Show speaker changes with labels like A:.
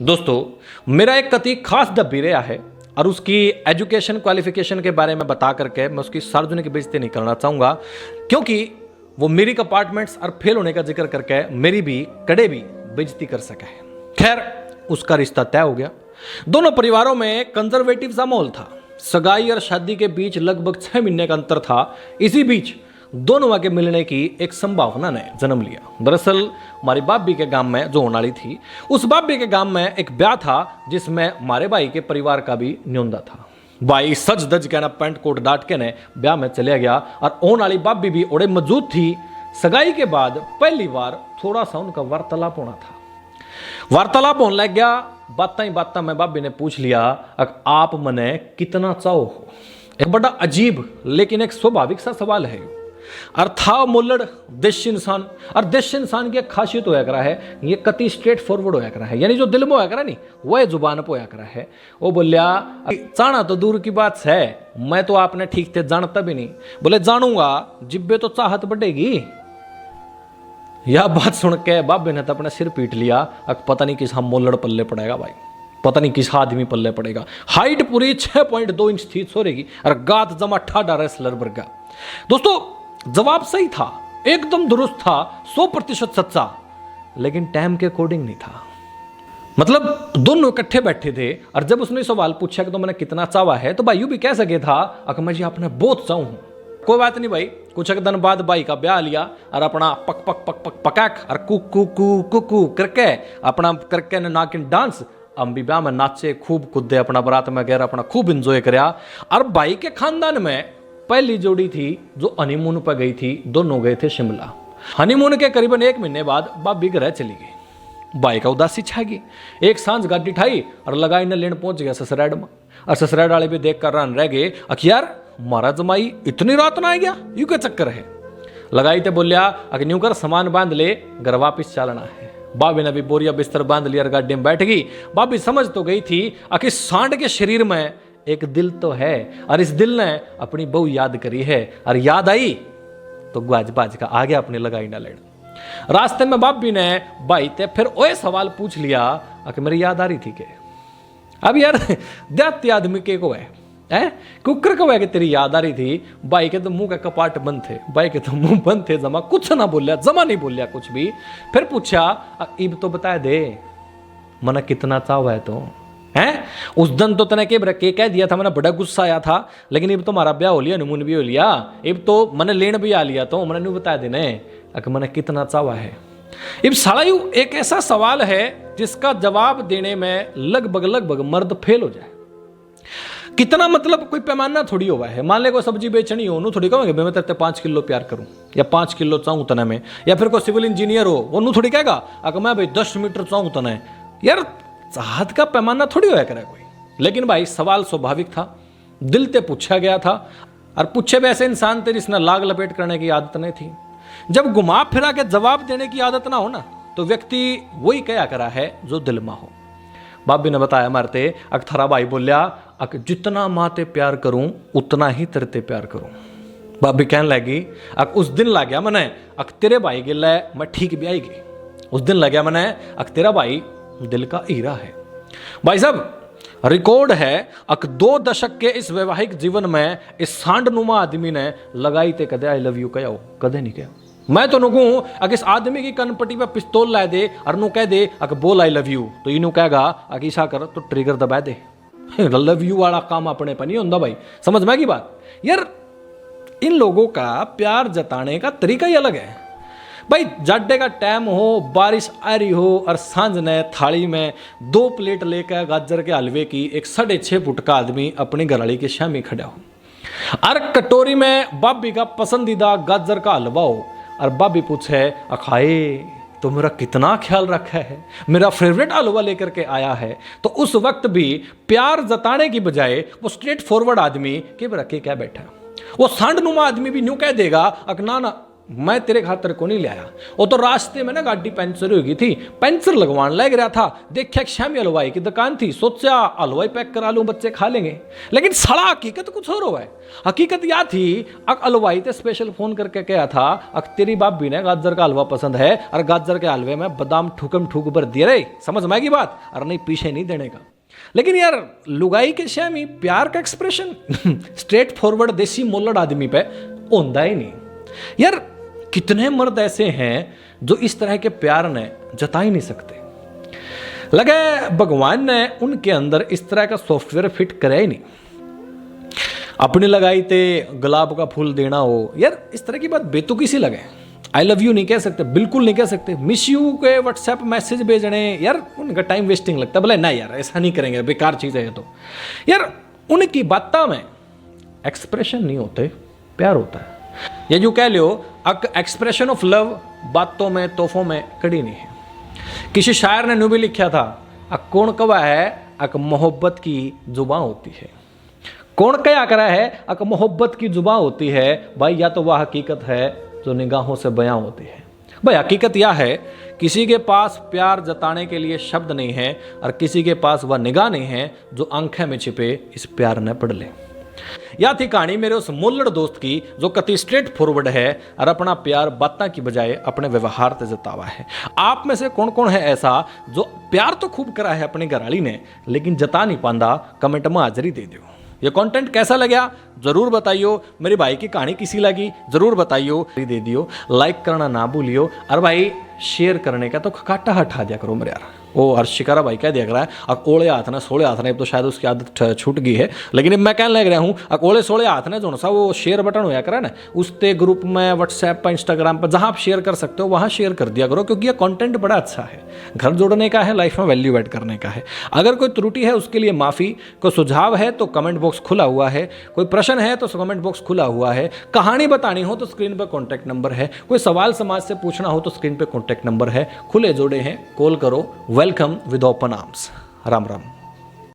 A: दोस्तों मेरा एक कति खास दब्बी रहा है और उसकी एजुकेशन क्वालिफिकेशन के बारे में बता करके मैं उसकी सार्वजनिक बेइज्जती नहीं करना चाहूँगा, क्योंकि वो मेरी कंपार्टमेंट्स और फेल होने का जिक्र करके मेरी भी कड़े भी बेइज्जती कर सका है। खैर, उसका रिश्ता तय हो गया। दोनों परिवारों में कंजर्वेटिव सा माहौल था। सगाई और शादी के बीच लगभग 6 महीने का अंतर था। इसी बीच दोनों के मिलने की एक संभावना ने जन्म लिया। दरअसल हमारी बाबी के गांव में जो होने वाली थी, उस बाबी के गांव में एक ब्याह था जिसमें हमारे भाई के परिवार का भी न्योंदा था। भाई सज धज के ना पैंट कोट डाट के ने ब्याह में चले गया और ओन वाली बाबी भी ओड़े मौजूद थी। सगाई के बाद पहली बार थोड़ा सा उनका वार्तालाप होना था। वार्तालाप होने लग गया। बातें ही बातें में बाबी ने पूछ लिया, आप मने कितना चाहो हो। एक बड़ा अजीब लेकिन एक स्वाभाविक सा सवाल है और था मोल्लड़ देशी इंसान। और देशी इंसान की एक खासियत होया करा है, ये कति स्ट्रेट फॉरवर्ड होया करा है, यानी जो दिल में होया करा नहीं वह जुबान पे होया करा है। वो बोलिया, चाहना तो दूर की बात है, मैं तो आपने ठीक से जानता भी नहीं। बोले जानूंगा, जिब्बे तो चाहत बढ़ेगी। यह बात सुन के बाबे ने तो अपने सिर पीट लिया। पता नहीं किस हम मोल्लड़ पल्ले पड़ेगा भाई, पता नहीं किस आदमी पल्ले पड़ेगा। हाइट पूरी 6.2 इंच थी छोरे की और गात जमा ठाडा रेसलर वर्गा। दोस्तों जवाब सही था, एकदम दुरुस्त था, 100% सच्चा, लेकिन टाइम के अकॉर्डिंग नहीं था। मतलब दोनों इकट्ठे बैठे थे और जब उसने सवाल पूछा कि तो मैंने कितना चावा है, तो भाई यूं भी कह सके था अगर मैं जी आपने बहुत चाहूं हूं। कोई बात नहीं भाई, कुछ एक दिन बाद भाई का ब्याह लिया और अपना पक पक पक पक पकाक और कुकू करके अपना करके नाकिन डांस हम भी ब्याह में नाचे, खूब कूदे, अपना बारात में गया, अपना खूब इंजॉय कराया। और भाई के खानदान में पहली जोड़ी थी जो हनीमून पर गई थी। दोनों गए थे शिमला। हनीमून के करीबन 1 महीने बाद बाबी घर चली गई। भाई का उदासी छा गई। एक सांझ गाड़ी ठाई और लगाई ने लेन पहुंच गया ससुराल में। और ससुराल वाले भी देख कर रह गए, यार मारा जमाई इतनी रात ना आ गया, यू क्या चक्कर है। लगाई तो बोलिया, अगर न्यू कर सामान बांध ले, घर वापिस चलना है। बाबी ने भी बोरिया बिस्तर बांध लिया, गाड़ी में बैठ गई। बाबी समझ तो गई थी कि सांड के शरीर में एक दिल तो है और इस दिल ने अपनी बहू याद करी है और याद आई तो ग्वाज बाज का आ गया अपने लगाई ना लेड़। रास्ते में बाबी ने भाई ते फिर ओए सवाल पूछ लिया कि मेरी याद आ रही थी के। अब यार देहाती आदमी के को है कुकर को है कि तेरी याद आ रही थी। भाई के तो मुंह का कपाट बंद थे, भाई के तो मुंह बंद थे, जमा कुछ ना बोलिया, जमा नहीं बोलिया कुछ भी। फिर पूछा, इब तो बता दे मना कितना चाव है तो हैं। उस दिन तो तने के कह दिया था, मैंने बड़ा गुस्सा आया था, लेकिन अब तो हमारा ब्याह हो लिया, हनीमून भी हो लिया, अब तो मैंने लेन भी आ लिया, तो मैंने नहीं बता देने कि मैंने कितना चावा है। अब सालायू एक ऐसा सवाल है जिसका जवाब देने में लगभग मर्द फेल हो जाए। कितना मतलब कोई पैमाना थोड़ी हुआ है। मान ले कोई सब्जी बेचनी हो, थोड़ी कहोगे मैं तेरे 5 किलो प्यार करूं या 5 किलो चाहूं तने में। या फिर कोई सिविल इंजीनियर हो, वो थोड़ी कहेगा अगर मैं भाई 10 मीटर चाहूं तने। यार चाहत का पैमाना थोड़ी होया करे कोई। लेकिन भाई सवाल स्वाभाविक था, दिल ते पूछा गया था और पूछे वैसे इंसान थे जिसने लाग लपेट करने की आदत नहीं थी। जब घुमा फिरा के जवाब देने की आदत ना हो ना, तो व्यक्ति वही कया करा है जो दिल में हो। बाबी ने बताया मारते अक्थरा भाई बोलिया, जितना माते प्यार करूं उतना ही तेरे प्यार करूं। बाबी कहने लगी, उस दिन लग गया मैंने तेरे भाई गिल मैं ठीक भी आएगी। उस दिन लग गया मैंने तेरा भाई दिल का हीरा है। भाई साहब रिकॉर्ड है 2 दशक के इस वैवाहिक जीवन में इस सांडनुमा आदमी ने लगाई ते कदे आई लव यू कहो, कदे नहीं कहा। मैं तो नुकूं अगर इस आदमी की कनपट्टी पे पिस्तौल ला दे और नु कह दे बोल आई लव यू, तो इनू कहेगा ऐसा कर तो ट्रिगर दबा दे। लव यू वाला काम अपने पर नहीं होता भाई, समझ में की बात। यार इन लोगों का प्यार जताने का तरीका ही अलग है भाई। जाडे का टाइम हो, बारिश आ रही हो और सांझ ने थाली में 2 प्लेट लेकर गाजर के हलवे की एक 6.5 फुट का आदमी अपनी घरवाली के सामने खड़ा हो और कटोरी में बाबी का पसंदीदा गाजर का हलवा हो और बाबी पूछे, अखाए तो मेरा कितना ख्याल रखा है, मेरा फेवरेट हलवा लेकर के आया है। तो उस वक्त भी प्यार जताने की बजाय वो स्ट्रेट फॉरवर्ड आदमी के रखे क्या बैठा, वो सांडनुमा आदमी भी न्यू कह देगा ना ना मैं तेरे खातर को नहीं ले आया। वो तो रास्ते में ना गाड़ी पंचर हो गई थी, पंचर लगवान लग रहा था, देखा श्यामी हलवाई की दुकान थी, सोचा हलवाई पैक करा लूं, बच्चे खा लेंगे। लेकिन साला हकीकत कुछ और हुआ है। हकीकत यह थी हलवाई ते स्पेशल फोन करके कहा था तेरी भाभी ने गाजर का हलवा पसंद है और गाजर के हलवे में बादाम ठुकम ठुक भर दिए रे, समझ में आएगी बात, और नहीं पीछे नहीं देने का। लेकिन यार लुगाई के श्यामी प्यार का एक्सप्रेशन स्ट्रेट फॉरवर्ड देसी मोलड आदमी पे होता ही नहीं। यार कितने मर्द ऐसे हैं जो इस तरह के प्यार ने जता ही नहीं सकते। लगे भगवान ने उनके अंदर इस तरह का सॉफ्टवेयर फिट कराया ही नहीं। अपनी लगाई ते गुलाब का फूल देना हो, यार इस तरह की बात बेतुकी सी लगे। आई लव यू नहीं कह सकते, बिल्कुल नहीं कह सकते। मिस यू के व्हाट्सएप मैसेज भेजने, यार उनका टाइम वेस्टिंग लगता है। बोले ना यार ऐसा नहीं करेंगे, बेकार चीज़ है ये तो। यार उनकी बातों में एक्सप्रेशन नहीं होते, प्यार होता है। या जो कह लो एक्सप्रेशन ऑफ लव बातों में तोहफों में कड़ी नहीं है। किसी शायर ने न्यू भी लिखा था कौन कवा है मोहब्बत की जुबां होती है। कौन क्या करा है मोहब्बत की जुबां होती है भाई, या तो वह हकीकत है जो निगाहों से बयां होती है। भाई हकीकत यह है किसी के पास प्यार जताने के लिए शब्द नहीं है और किसी के पास वह निगाह नहीं है जो आंखें में छिपे इस प्यार न पढ़ ले। यह थी कहानी मेरे उस मोल्लड़ दोस्त की जो कति स्ट्रेट फॉरवर्ड है और अपना प्यार बातें की बजाय अपने व्यवहार से जतावा है। आप में से कौन कौन है ऐसा जो प्यार तो खूब करा है अपनी घरवाली ने लेकिन जता नहीं पांदा? कमेंट में हाजिरी दे दो। ये कंटेंट कैसा लगा जरूर बताइयो। मेरे भाई की कहानी किसी लगी जरूर बताइयो, दे दियो, लाइक करना ना भूलियो और भाई शेयर करने का तो काटा हटा दिया करो मेरे यार। वो हर्षिकारा भाई कह दिया करा है अकोले हाथ ने सोले हाथ ने, अब तो शायद उसकी आदत छूट गई है, लेकिन मैं कहने लग रहा हूँ अकोले सोले हाथ ने जो सा वो शेयर बटन होया करा ना उसते ग्रुप में व्हाट्सएप पर इंस्टाग्राम पर जहाँ आप शेयर कर सकते हो वहाँ शेयर कर दिया करो, क्योंकि ये कंटेंट बड़ा अच्छा है, घर जोड़ने का है, लाइफ में वैल्यू ऐड करने का है। अगर कोई त्रुटि है उसके लिए माफ़ी, कोई सुझाव है तो कमेंट बॉक्स खुला हुआ है, कोई प्रश्न है तो कमेंट बॉक्स खुला हुआ है, कहानी बतानी हो तो स्क्रीन पर कॉन्टैक्ट नंबर है, कोई सवाल समाज से पूछना हो तो स्क्रीन पर कॉन्टैक्ट नंबर है, खुले जोड़े हैं, कॉल करो। Welcome with open arms. Ram Ram.